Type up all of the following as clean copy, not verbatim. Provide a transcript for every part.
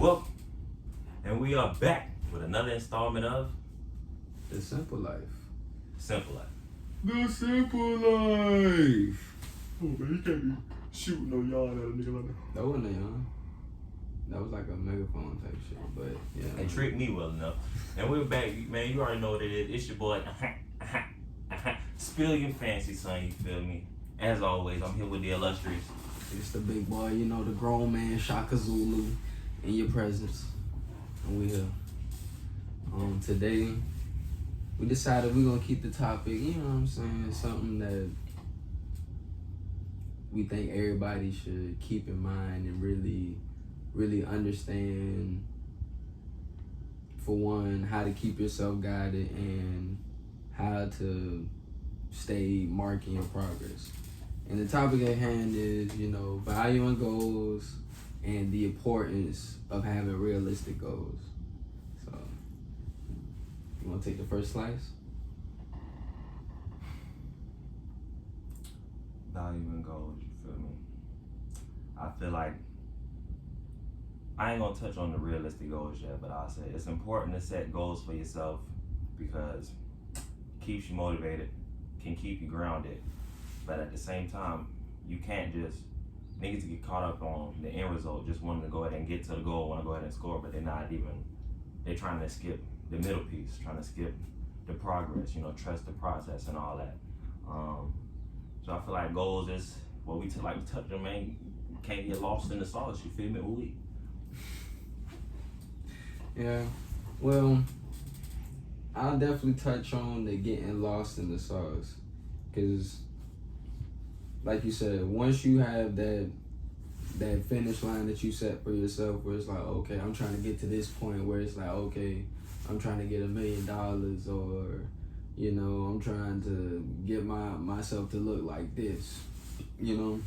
Well, and we are back with another installment of The Simple Life. Simple Life. The Simple Life. Oh man, you can't be shooting no yarn at a nigga like that. That wasn't a yarn. That was like a megaphone type shit, but yeah. They tricked me well enough. And we're back, man. You already know what it is. It's your boy. Spill your fancy, son. You feel me? As always, I'm here with the illustrious. It's the big boy, you know, the grown man, Shaka Zulu, in your presence. And we here. Today, we decided we're gonna keep the topic, you know what I'm saying, something that we think everybody should keep in mind and really understand, for one, how to keep yourself guided and how to stay marking your progress. And the topic at hand is, you know, valuing goals and the importance of having realistic goals. So, you want to take the first slice? Valuing goals, you feel me? I feel like I ain't gonna touch on the realistic goals yet, but I'll say it's important to set goals for yourself because it keeps you motivated, can keep you grounded. But at the same time, you can't just, niggas get caught up on the end result, just wanting to go ahead and get to the goal, want to go ahead and score, but they're trying to skip the middle piece, trying to skip the progress, you know, trust the process and all that. So I feel like goals is what we touch on, man. You can't get lost in the sauce, you feel me? Yeah, well, I'll definitely touch on the getting lost in the sauce, because like you said, once you have that finish line that you set for yourself, where it's like, okay, I'm trying to get to this point where it's like, okay, I'm trying to get $1 million, or, you know, I'm trying to get myself to look like this, you know.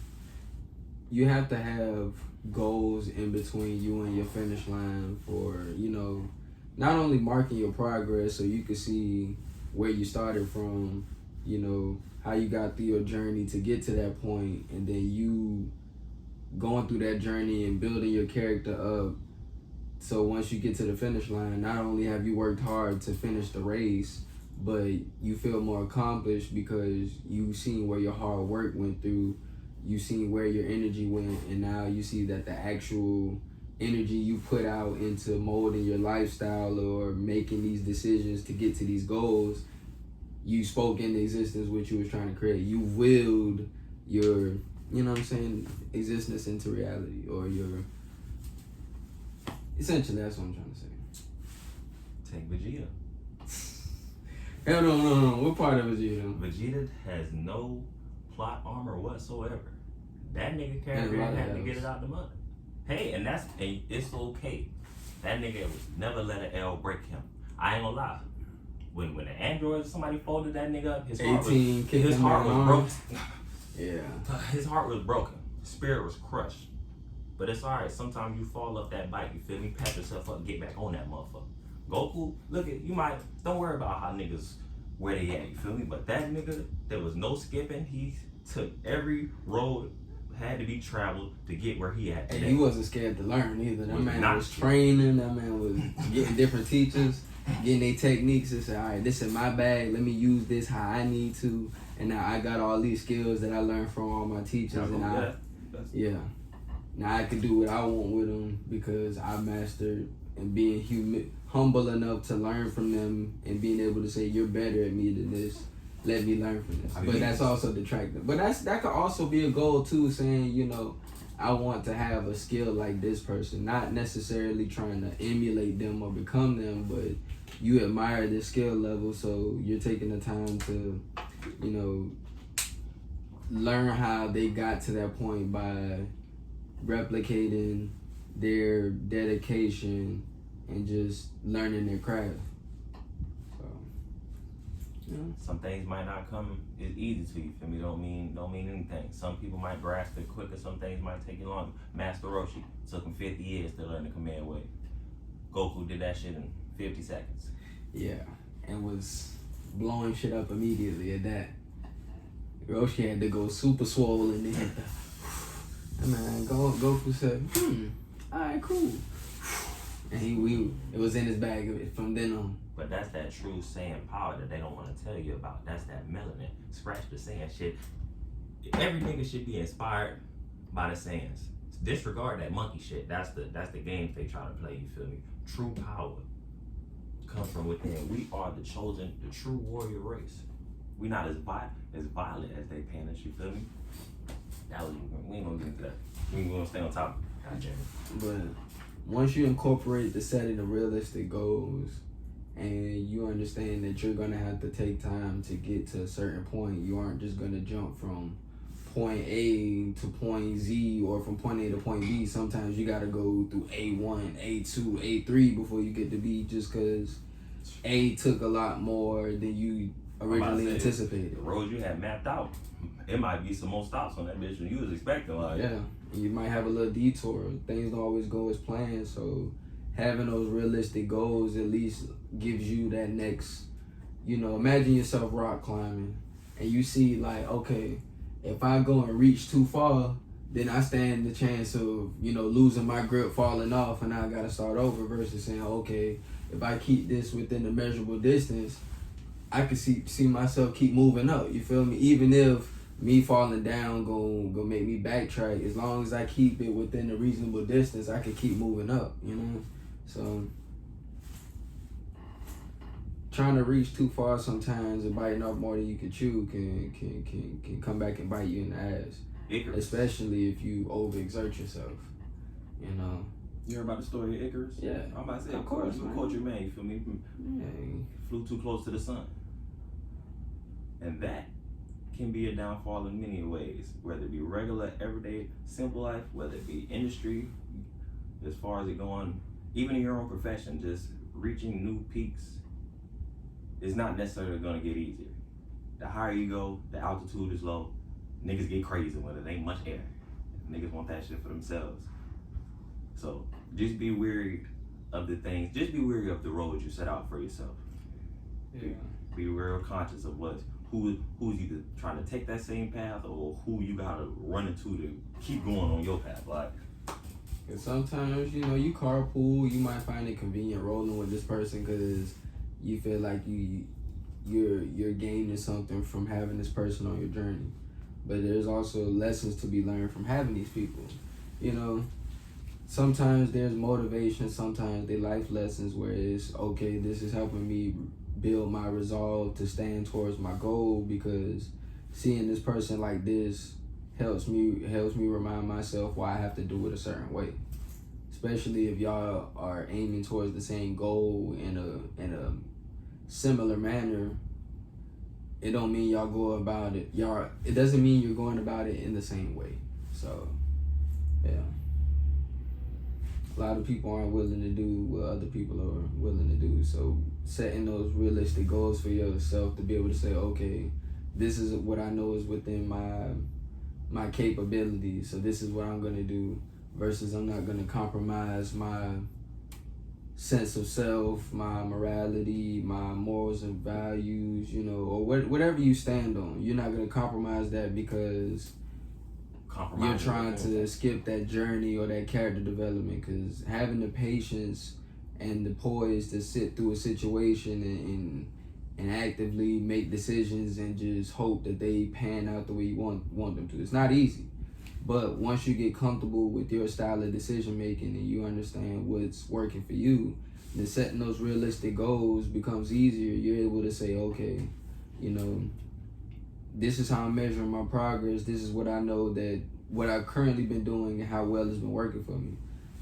You have to have goals in between you and your finish line for, you know, not only marking your progress so you can see where you started from, you know, how you got through your journey to get to that point, and then you going through that journey and building your character up. So once you get to the finish line, not only have you worked hard to finish the race, but you feel more accomplished because you've seen where your hard work went through, you've seen where your energy went, and now you see that the actual energy you put out into molding your lifestyle or making these decisions to get to these goals, you spoke into existence what you was trying to create. You willed your, you know what I'm saying, existence into reality, or your, essentially that's what I'm trying to say. Take Vegeta. Hell no. What part of Vegeta? Vegeta has no plot armor whatsoever. That nigga character had to get it out the mud. Hey, and it's okay. That nigga never let an L break him. I ain't gonna lie. When the android, somebody folded that nigga up, his heart was broken. Yeah. His heart was broken. His spirit was crushed. But it's alright. Sometimes you fall off that bike, you feel me? Pat yourself up, get back on that motherfucker. Goku, don't worry about how niggas, where they at, you feel me? But that nigga, there was no skipping. He took every road had to be traveled to get where he at today. And he wasn't scared to learn either. That man was training. That man was getting different teachers, getting their techniques, and say, all right, this is my bag. Let me use this how I need to. And now I got all these skills that I learned from all my teachers. Now I can do what I want with them because I mastered and being humble enough to learn from them and being able to say, you're better at me than this. Let me learn from this. But that's also detracting. But that could also be a goal too, saying, you know, I want to have a skill like this person, not necessarily trying to emulate them or become them, but you admire their skill level, so you're taking the time to, you know, learn how they got to that point by replicating their dedication and just learning their craft. Some things might not come as easy to you, feel me? Don't mean anything. Some people might grasp it quicker, some things might take you longer. Master Roshi took him 50 years to learn the command wave. Goku did that shit in 50 seconds. Yeah, and was blowing shit up immediately at that. Roshi had to go super swollen and hit the. And man, Goku said, alright, cool. And it was in his bag from then on. But that's that true saying power that they don't want to tell you about. That's that melanin. Scratch the saying shit. Every nigga should be inspired by the sayings. Disregard that monkey shit. That's the games they try to play, you feel me? True power comes from within. We are the chosen, the true warrior race. We not as violent as they paint us, you feel me? We ain't gonna get into that. We ain't gonna stay on top. God damn it. But once you incorporate the setting of realistic goals and you understand that you're gonna have to take time to get to a certain point, you aren't just gonna jump from point A to point Z or from point A to point B. Sometimes you gotta go through A1, A2, A3 before you get to B, just because A took a lot more than you originally anticipated. The road you had mapped out, it might be some more stops on that bitch than you was expecting. Like, yeah, you might have a little detour. Things don't always go as planned, so having those realistic goals at least gives you that next, imagine yourself rock climbing and you see like, okay, if I go and reach too far, then I stand the chance of, losing my grip, falling off, and I gotta start over, versus saying, okay, if I keep this within a measurable distance, I can see myself keep moving up, you feel me? Even if me falling down gonna make me backtrack, as long as I keep it within a reasonable distance, I can keep moving up, So trying to reach too far sometimes and biting off more than you can chew can come back and bite you in the ass. Icarus. Especially if you overexert yourself. You heard about the story of Icarus? Yeah. I'm about to say, of course, man. Culture man, you feel me? Yeah. Flew too close to the sun. And that can be a downfall in many ways, whether it be regular, everyday, simple life, whether it be industry, as far as it going, even in your own profession, just reaching new peaks is not necessarily gonna get easier. The higher you go, the altitude is low, niggas get crazy when it ain't much air. Niggas want that shit for themselves. So just be wary of the things, just be wary of the roads you set out for yourself. Yeah. Be real conscious of who's either trying to take that same path or who you gotta run into to keep going on your path. Like, and sometimes, you carpool, you might find it convenient rolling with this person because you feel like you're gaining something from having this person on your journey. But there's also lessons to be learned from having these people. Sometimes there's motivation, sometimes they're life lessons where it's, okay, this is helping me build my resolve to stand towards my goal, because seeing this person like this helps me remind myself why I have to do it a certain way. Especially if y'all are aiming towards the same goal in a similar manner, it don't mean y'all go about it. It doesn't mean you're going about it in the same way. So, yeah. A lot of people aren't willing to do what other people are willing to do. So setting those realistic goals for yourself to be able to say, okay, this is what I know is within my capabilities. So this is what I'm gonna do, versus I'm not gonna compromise my sense of self, my morality, my morals and values, or whatever you stand on. You're not gonna compromise that because you're trying to skip that journey or that character development. Because having the patience and the poise to sit through a situation and actively make decisions and just hope that they pan out the way you want them to. It's not easy. But once you get comfortable with your style of decision making and you understand what's working for you, then setting those realistic goals becomes easier. You're able to say, okay, this is how I'm measuring my progress. This is what I know that what I've currently been doing and how well it's been working for me.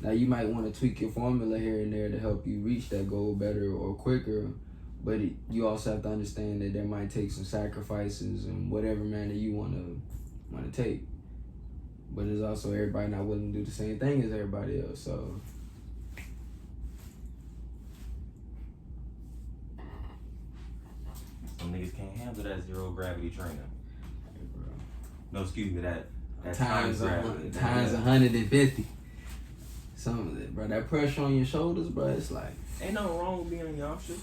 Now you might want to tweak your formula here and there to help you reach that goal better or quicker, but you also have to understand that there might take some sacrifices in whatever manner you want to take. But it's also everybody not willing to do the same thing as everybody else. So some niggas can't handle that zero gravity training. No, excuse me, that times gravity. Times 150. Bro, that pressure on your shoulders, bro, it's like, ain't nothing wrong with being a youngster.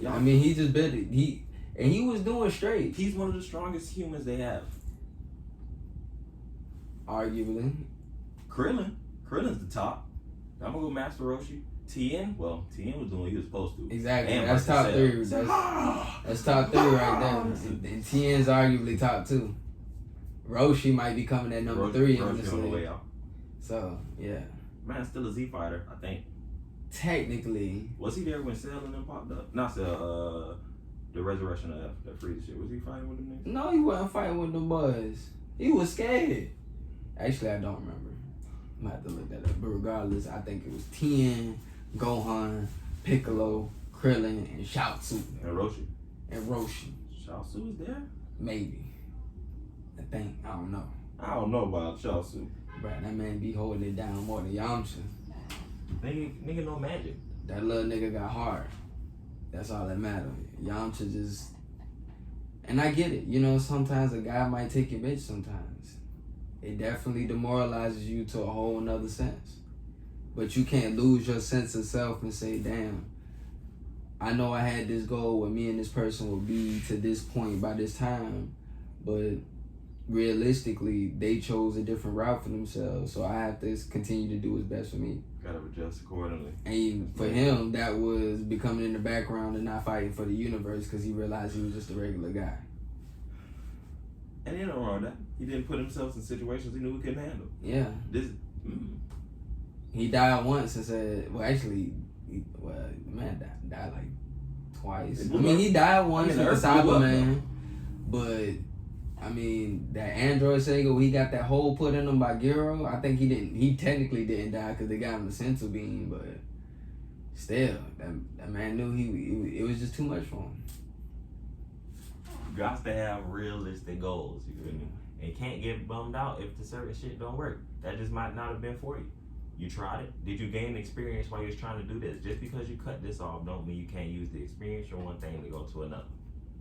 I mean, he just bet it. He was doing straight. He's one of the strongest humans they have. Arguably. Krillin's the top. I'm gonna go Master Roshi. TN, well, TN was doing what he was supposed to. Exactly. And That's top Marcel. 3. That's top 3 right there. And TN's arguably top 2. Roshi might be coming at number 3 on this Roshi on the way list. out. So yeah. Man, still a Z fighter, I think. Technically. Was he there when Cell and them popped up? Not Cell, the resurrection of that Frieza shit. Was he fighting with them niggas? No, he wasn't fighting with them boys. He was scared. Actually, I don't remember. I might have to look that up. But regardless, I think it was Tien, Gohan, Piccolo, Krillin, and Shiatsu. And Roshi. And Roshi. Shiatsu was there? Maybe. I think. I don't know. I don't know about Shiatsu. Bruh, that man be holding it down more than Yamcha. Nigga no magic. That little nigga got hard. That's all that matters. Yamcha just... And I get it. You know, sometimes a guy might take your bitch sometimes. It definitely demoralizes you to a whole nother sense. But you can't lose your sense of self and say, damn, I know I had this goal where me and this person will be to this point by this time, but realistically, they chose a different route for themselves, so I have to continue to do what's best for me. Gotta adjust accordingly. And for him, that was becoming in the background and not fighting for the universe because he realized he was just a regular guy. And ain't nothing wrong with that. He didn't put himself in situations he knew he couldn't handle. Yeah. He died once and said, well, actually, the man died like twice. I mean, he died once with the Cyberman, but I mean, that android Sega, where he got that hole put in him by Gero, I think he technically didn't die because they got him the sensu beam, but still, that man knew it was just too much for him. You got to have realistic goals, you feel me? And can't get bummed out if the certain shit don't work. That just might not have been for you. You tried it. Did you gain experience while you was trying to do this? Just because you cut this off don't mean you can't use the experience from one thing to go to another.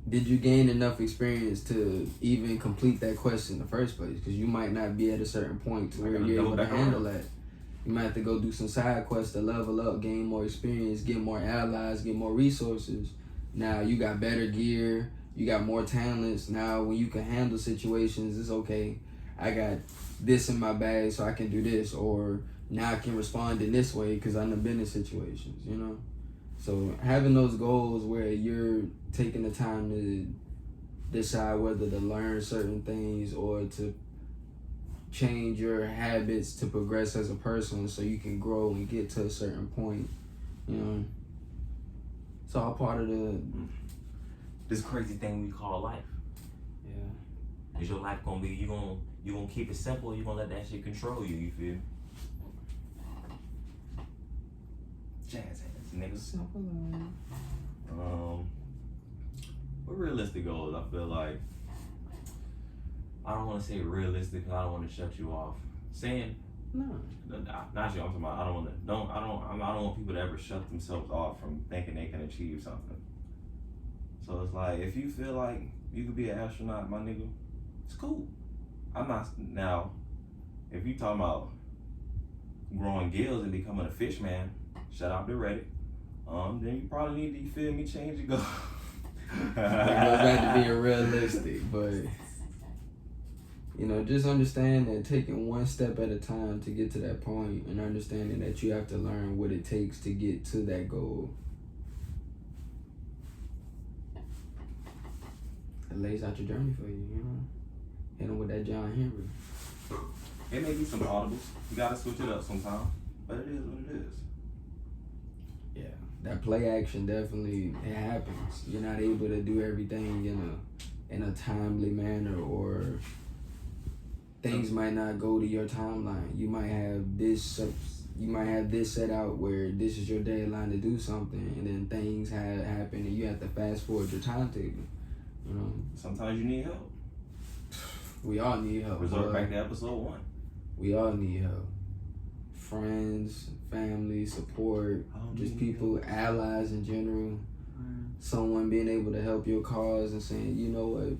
Did you gain enough experience to even complete that quest in the first place? Because you might not be at a certain point to where you're able to handle that. You might have to go do some side quests to level up, gain more experience, get more allies, get more resources. Now you got better gear, you got more talents. Now when you can handle situations, it's okay. I got this in my bag so I can do this, or now I can respond in this way because I've been in situations, you know? So having those goals where you're taking the time to decide whether to learn certain things or to change your habits to progress as a person so you can grow and get to a certain point, you know? It's all part of this crazy thing we call life. Yeah. Is your life gonna be, you gonna keep it simple, or you gonna let that shit control you, you feel? Jazz hands, niggas. Simple. What realistic goals? I feel like, I don't want to say realistic because I don't want to shut you off. Saying No. Not you. I'm talking about. I don't want people to ever shut themselves off from thinking they can achieve something. So it's like, if you feel like you could be an astronaut, my nigga, it's cool. I'm not now. If you talking about growing gills and becoming a fish man, shout out to Reddit. Then you probably need to, you feel me, change your goal. It goes back to being realistic, but you know, just understand that taking one step at a time to get to that point, and understanding that you have to learn what it takes to get to that goal. It lays out your journey for you, you know. Hit him with that John Henry. It may be some audibles. You gotta switch it up sometimes, but it is what it is. Yeah, that play action definitely, it happens. You're not able to do everything in a timely manner, or things might not go to your timeline. You might have this set out where this is your deadline to do something, and then things happen and you have to fast forward your timetable. You know, sometimes you need help. We all need help. Resort back to episode 1. We all need help. Friends, family, support, just people, allies in general. Someone being able to help your cause and saying, you know what,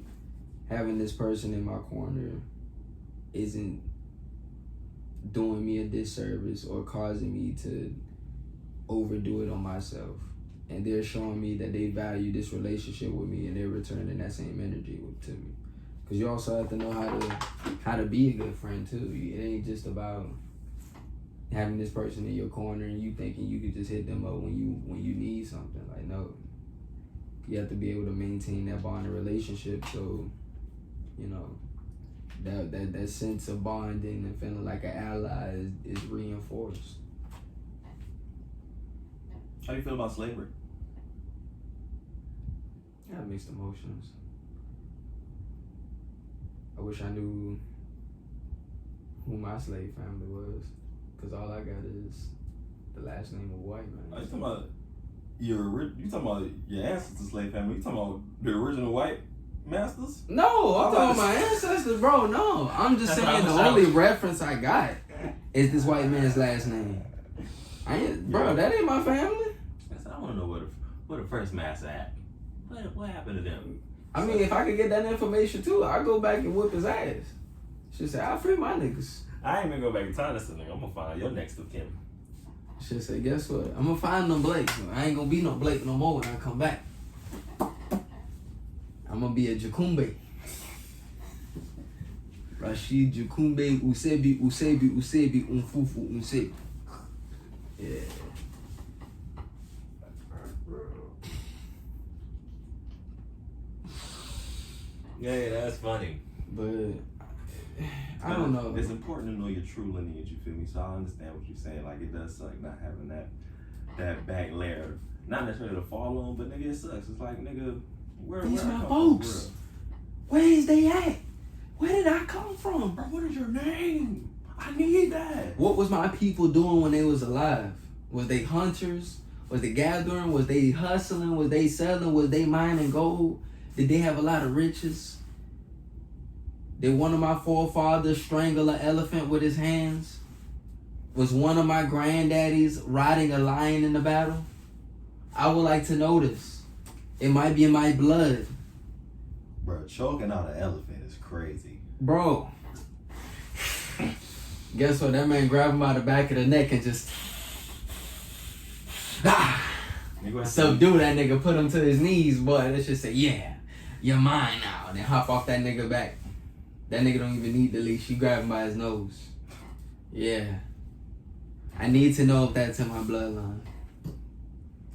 having this person in my corner isn't doing me a disservice or causing me to overdo it on myself. And they're showing me that they value this relationship with me, and they're returning that same energy to me. Because you also have to know how to be a good friend too. It ain't just about having this person in your corner and you thinking you could just hit them up when you need something. Like, no. You have to be able to maintain that bond and relationship, so you know that sense of bonding and feeling like an ally is reinforced. How do you feel about slavery? I have mixed emotions. I wish I knew who my slave family was, because all I got is the last name of white man. Are you talking about you talking about your ancestors' slave family? You talking about the original white masters? No, I'm talking about my ancestors, bro. No, I'm just saying the only reference I got is this white man's last name. That ain't my family. I want to know where the first master at. What happened to them? I mean, if I could get that information too, I'd go back and whoop his ass. Should say, I'll free my niggas. I ain't even go back and tell this nigga. I'm gonna find your next of kin. Should say, guess what? I'm gonna find them Blake. I ain't gonna be no Blake no more when I come back. I'm gonna be a Jakumbe. Rashid Jakumbe Usebi Unfufu Unsebi. Yeah. Yeah, that's funny. But I don't know. It's important to know your true lineage, you feel me? So I understand what you're saying. Like, it does suck not having that back layer. Not necessarily to fall on, but nigga, it sucks. It's like, nigga, these my folks. Where is they at? Where did I come from? Bro, what is your name? I need that. What was my people doing when they was alive? Was they hunters? Was they gathering? Was they hustling? Was they selling? Was they mining gold? Did they have a lot of riches? Did one of my forefathers strangle an elephant with his hands? Was one of my granddaddies riding a lion in the battle? I would like to know this. It might be in my blood. Bro, choking out an elephant is crazy. Bro. Guess what? That man grabbed him by the back of the neck and just... subdue that nigga, put him to his knees, boy. Let's just say, yeah, you're mine now. And then hop off that nigga back. That nigga don't even need the leash. You grab him by his nose. Yeah. I need to know if that's in my bloodline.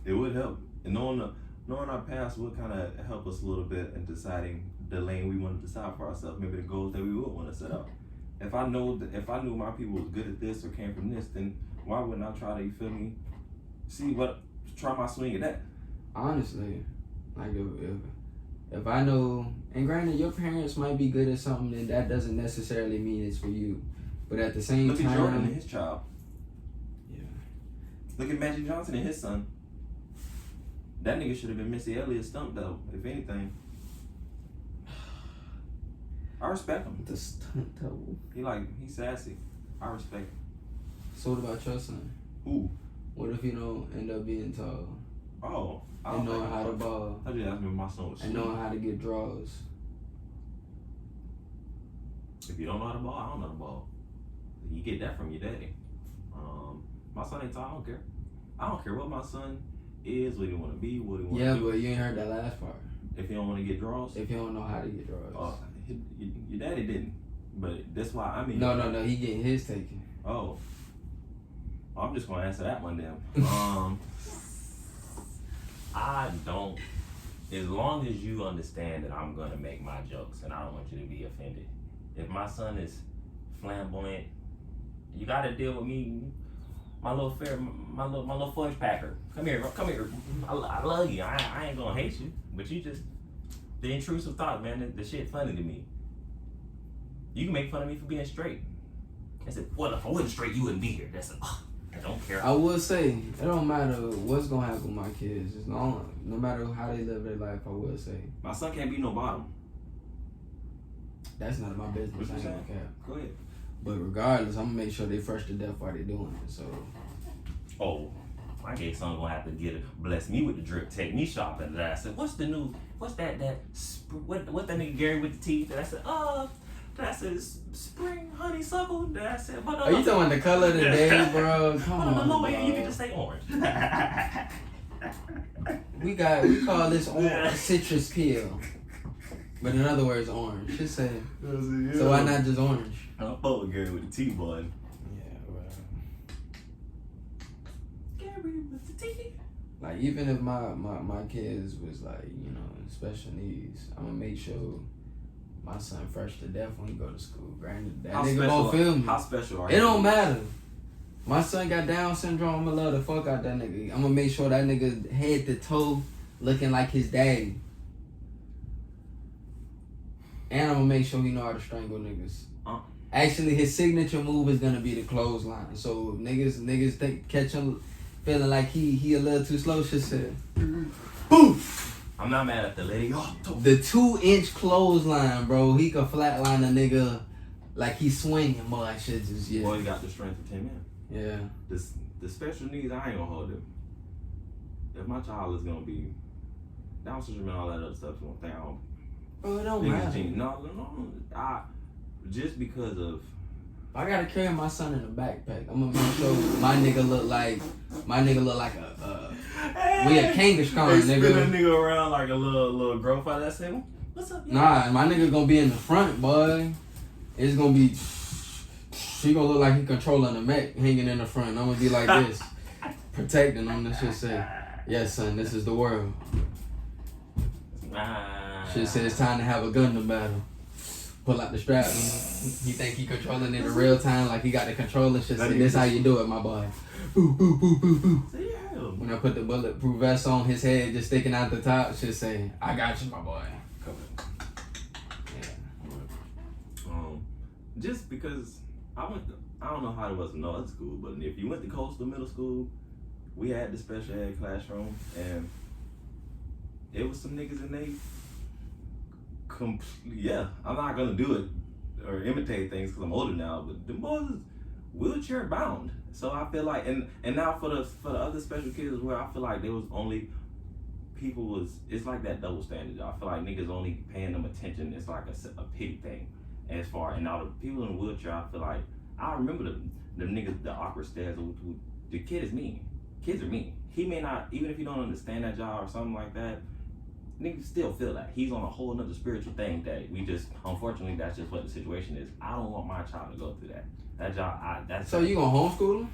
It would help. And knowing our past would kind of help us a little bit in deciding the lane we want to decide for ourselves. Maybe the goals that we would want to set up. If I knew my people was good at this or came from this, then why wouldn't I try to, you feel me, try my swing at that? Honestly, like if I know, and granted, your parents might be good at something, and that doesn't necessarily mean it's for you. But at the same time, look at Jordan and his child. Yeah. Look at Magic Johnson and his son. That nigga should have been Missy Elliott's stump though, if anything. I respect him. The stunt double. He's sassy. I respect him. So what about your son? Who? What if you don't end up being tall? Oh. And knowing how to ball. I just asked me if my son was and knowing how to get draws. If you don't know how to ball, I don't know how to ball. You get that from your daddy. My son ain't tall, I don't care. I don't care what my son is, what he want to be, what he want to do. Yeah, but you ain't heard that last part. If you don't want to get draws? If you don't know how to get draws. Your daddy didn't. But that's why I mean... No, he getting his taken. Oh. I'm just going to answer that one then. I don't... As long as you understand that I'm going to make my jokes and I don't want you to be offended. If my son is flamboyant, you got to deal with me. My little fudge packer. Come here. I love you. I ain't gonna hate you, but you just the intrusive thought, man. The shit funny to me. You can make fun of me for being straight. I said, well, if I wasn't straight, you wouldn't be here. I don't care. I would say it don't matter what's gonna happen with my kids. It's no matter how they live their life. I would say my son can't be no bottom. That's none of my business. I ain't gonna care. Go ahead. But regardless, I'm gonna make sure they fresh to death while they doing it. So. Oh, my gay son gonna have to bless me with the drip, take me shopping. And I said, what's that nigga Gary with the teeth? And I said, I said spring honeysuckle. And I said, but are you talking about the color of the day, bro? Come on, on the lower end, you can just say orange. we call this orange citrus peel. But in other words, orange. Just say. So why not just orange? I'm fuck with Gary with the T, boy. Yeah, well. Jerry with the T. Like, even if my kids was like, you know, special needs, I'm gonna make sure my son fresh to death when he go to school. Granted, that nigga gonna feel me. How special are you? It you? don't matter. My son got Down syndrome. I'ma love the fuck out that nigga. I'm gonna make sure that nigga head to toe looking like his daddy. And I'm gonna make sure he know how to strangle niggas. Actually, his signature move is gonna be the clothesline. So niggas catch him feeling like he a little too slow. Shit said, boom. I'm not mad at the lady. The 2-inch clothesline, bro. He could flatline a nigga like he's swinging. Boy, that shit just Boy, he got the strength of 10 men. Yeah. The special needs, I ain't gonna hold him. If my child is gonna be Down syndrome and all that other stuff, one thing I don't. Bro, it don't matter. No. Just because of. I gotta carry my son in a backpack. I'm gonna make sure my nigga look like a we a Kangaskhan, Spin nigga. a nigga around like a little growth out of that say, what's up? Nah, my nigga gonna be in the front, boy. It's gonna be. He gonna look like he controlling the mech, hanging in the front. I'm gonna be like this, protecting him. This shit say, yes, son, this is the world. Shit say it's time to have a gun to battle. Pull out the strap. He think he controlling it in real time, like he got the controller. Shit say, this how you do it, my boy. Boo, boo, boo, boo, boo. When I put the bulletproof vest on, his head just sticking out the top, shit say, I got you, my boy. Come on. Just because I don't know how it was in other school, but if you went to Coastal Middle School, we had the special ed classroom, and it was some niggas in they I'm not gonna do it or imitate things because I'm older now, but the boys is wheelchair bound. So I feel like, and now for the other special kids as well, I feel like there was only it's like that double standard. I feel like niggas only paying them attention. It's like a pity thing. And now the people in the wheelchair, I feel like, I remember the niggas, the awkward stares. The kid is mean. Kids are mean. He may not, even if you don't understand that job or something like that, niggas still feel that. He's on a whole nother spiritual thing that we just, unfortunately, that's just what the situation is. I don't want my child to go through that. That job, So you gonna homeschool him?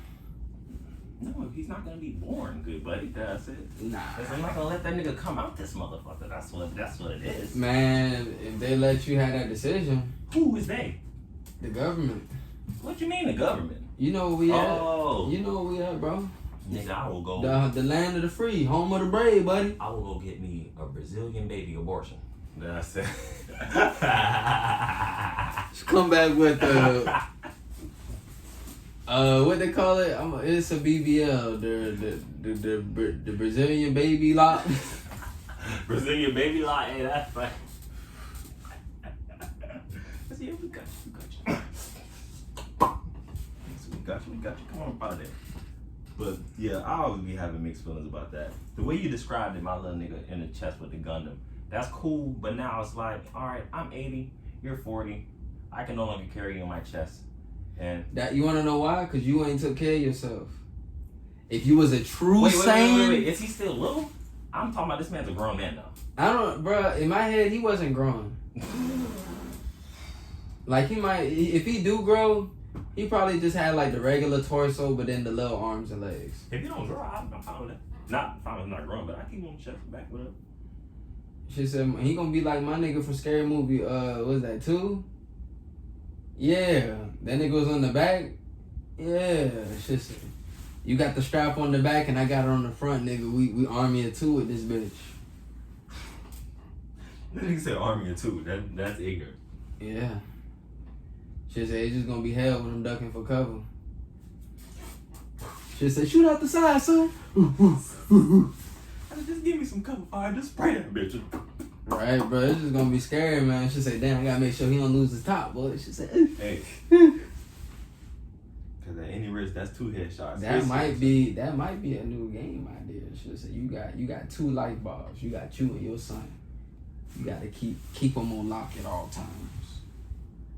No, he's not gonna be born good, buddy. That's it. Nah. I'm not gonna let that nigga come out this motherfucker. That's what it is. Man, if they let you have that decision. Who is they? The government. What you mean the government? You know where we at. Oh. You know where we at, bro. Nigga, I will go. The land of the free, home of the brave, buddy. I will go get me a Brazilian baby abortion. That's it. Come back with what they call it? It's a BBL, the Brazilian baby lot. Brazilian baby lot, hey, that's fine. See, we got you. We got you. Come on, out there. But yeah, I always be having mixed feelings about that. The way you described it, my little nigga in the chest with the Gundam, that's cool. But now it's like, all right, I'm 80, you're 40, I can no longer carry you on my chest. And that, you want to know why? Because you ain't took care of yourself. If you was a true Saiyan... Wait. Is he still little? I'm talking about this man's a grown man now. I don't... Bruh, in my head, he wasn't grown. Like, he might... If he do grow, he probably just had, like, the regular torso, but then the little arms and legs. If he don't grow, I'm fine with that. Not fine with not growing, but I keep him on the chest and back with him. She said, he gonna be like my nigga from Scary Movie, what was that, 2? Yeah, that nigga was on the back. Yeah, shit. You got the strap on the back and I got it on the front, nigga. We army of 2 with this bitch. That nigga said army of 2. That's ignorant. Yeah. She said it's just gonna be hell when I'm ducking for cover. She said, shoot out the side, son. I said, just give me some cover fire. Just spray that bitch. Right, bro. It's just gonna be scary, man. She said, damn, I gotta make sure he don't lose his top, boy. She said, hey. Cause at any risk, that's 2 headshots. That might be a new game idea. She said, you got 2 light bars. You got you and your son. You gotta keep them on lock at all times.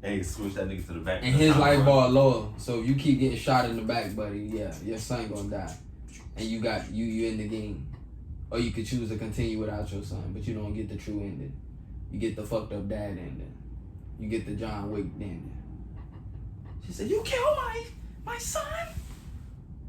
And you switch that nigga to the back. And his light bar lower. So if you keep getting shot in the back, buddy, yeah, your son gonna die. And you in the game. Or you could choose to continue without your son, but you don't get the true ending. You get the fucked up dad ending. You get the John Wick ending. She said, you killed my son?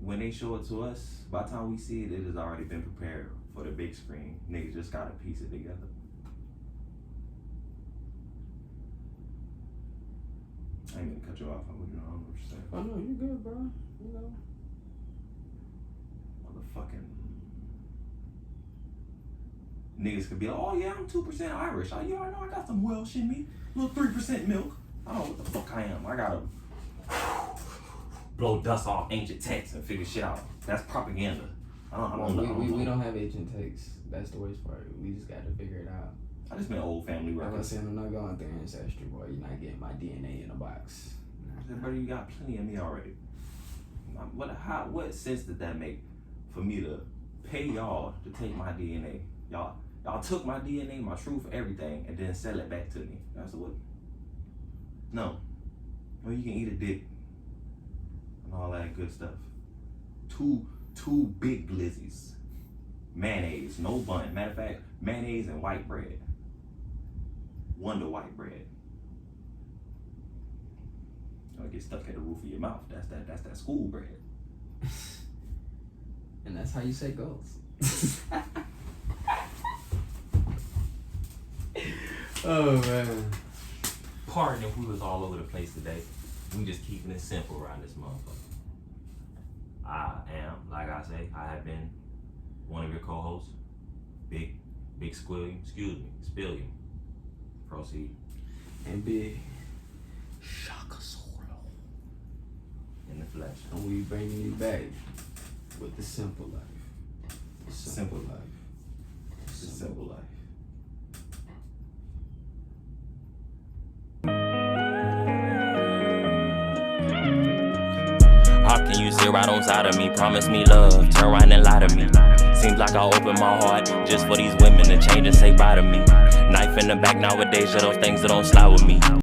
when they show it to us, by the time we see it, it has already been prepared for the big screen. Niggas just gotta piece it together. I ain't gonna cut you off. I don't know what you're saying. Oh no, you good, bro. You know. Motherfucking niggas could be like, oh yeah, I'm 2% Irish. Oh, you already know I got some Welsh in me. Little 3% milk. I don't know what the fuck I am. I gotta blow dust off ancient texts and figure shit out. That's propaganda. I don't know. We don't have ancient texts. That's the worst part. We just got to figure it out. I just been old family Like I records. said, I'm not going through Ancestry, boy. You're not getting my DNA in a box. I said, brother, you got plenty of me already. What sense did that make for me to pay y'all to take my DNA? Y'all took my DNA, my truth, everything, and then sell it back to me. That's what. No. No, you can eat a dick and all that good stuff. Two big glizzies. Mayonnaise, no bun. Matter of fact, mayonnaise and white bread. Wonder white bread. It'll get stuck at the roof of your mouth. That's that school bread. And that's how you say goals. Oh man. Pardon if we was all over the place today. We just keeping it simple around this motherfucker. I am, like I say, I have been one of your co-hosts. Big Squilliam, Spilliam. Proceed. And big Shaka Solo. In the flesh. And we bringing you back with the simple life. The simple life. The simple life. How can you sit right on side of me? Promise me love, turn around and lie to me. Seems like I open my heart just for these women to change and say bye to me. Knife in the back nowadays, are those things that don't slide with me.